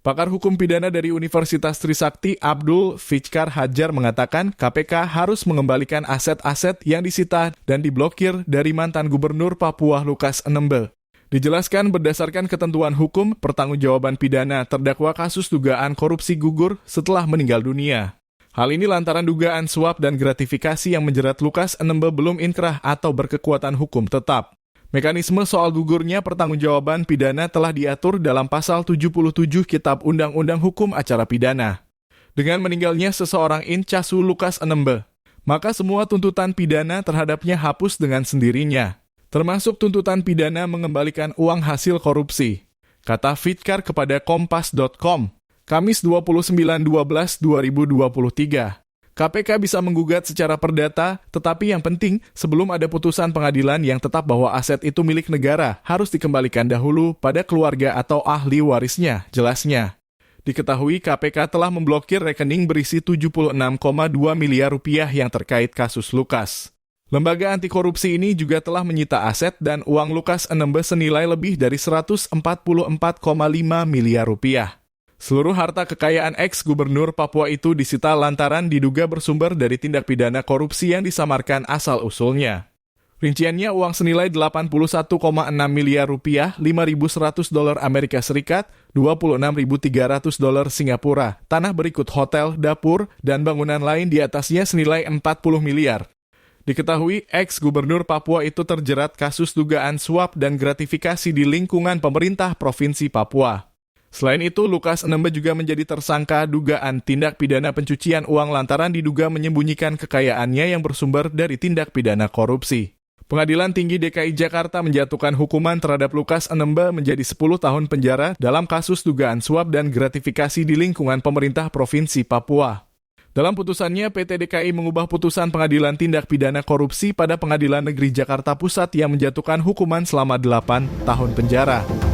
Pakar hukum pidana dari Universitas Trisakti, Abdul Fikar Hajar mengatakan KPK harus mengembalikan aset-aset yang disita dan diblokir dari mantan Gubernur Papua Lukas NMB. Dijelaskan berdasarkan ketentuan hukum, pertanggungjawaban pidana terdakwa kasus dugaan korupsi gugur setelah meninggal dunia. Hal ini lantaran dugaan suap dan gratifikasi yang menjerat Lukas NMB belum inkrah atau berkekuatan hukum tetap. Mekanisme soal gugurnya pertanggungjawaban pidana telah diatur dalam pasal 77 Kitab Undang-Undang Hukum Acara Pidana. Dengan meninggalnya seseorang Incasu Lukas NMB, maka semua tuntutan pidana terhadapnya hapus dengan sendirinya, termasuk tuntutan pidana mengembalikan uang hasil korupsi, kata Fikar kepada Kompas.com, Kamis 29/12/2023. KPK bisa menggugat secara perdata, tetapi yang penting sebelum ada putusan pengadilan yang tetap bahwa aset itu milik negara harus dikembalikan dahulu pada keluarga atau ahli warisnya, jelasnya. Diketahui KPK telah memblokir rekening berisi 76,2 miliar rupiah yang terkait kasus Lukas. Lembaga anti korupsi ini juga telah menyita aset dan uang Lukas NMB senilai lebih dari 144,5 miliar rupiah. Seluruh harta kekayaan ex-gubernur Papua itu disita lantaran diduga bersumber dari tindak pidana korupsi yang disamarkan asal-usulnya. Rinciannya uang senilai 81,6 miliar rupiah, 5.100 dolar Amerika Serikat, 26.300 dolar Singapura, tanah berikut hotel, dapur, dan bangunan lain di atasnya senilai 40 miliar. Diketahui ex-gubernur Papua itu terjerat kasus dugaan suap dan gratifikasi di lingkungan pemerintah Provinsi Papua. Selain itu, Lukas NMB juga menjadi tersangka dugaan tindak pidana pencucian uang lantaran diduga menyembunyikan kekayaannya yang bersumber dari tindak pidana korupsi. Pengadilan Tinggi DKI Jakarta menjatuhkan hukuman terhadap Lukas NMB menjadi 10 tahun penjara dalam kasus dugaan suap dan gratifikasi di lingkungan pemerintah Provinsi Papua. Dalam putusannya, PT DKI mengubah putusan Pengadilan Tindak Pidana Korupsi pada Pengadilan Negeri Jakarta Pusat yang menjatuhkan hukuman selama 8 tahun penjara.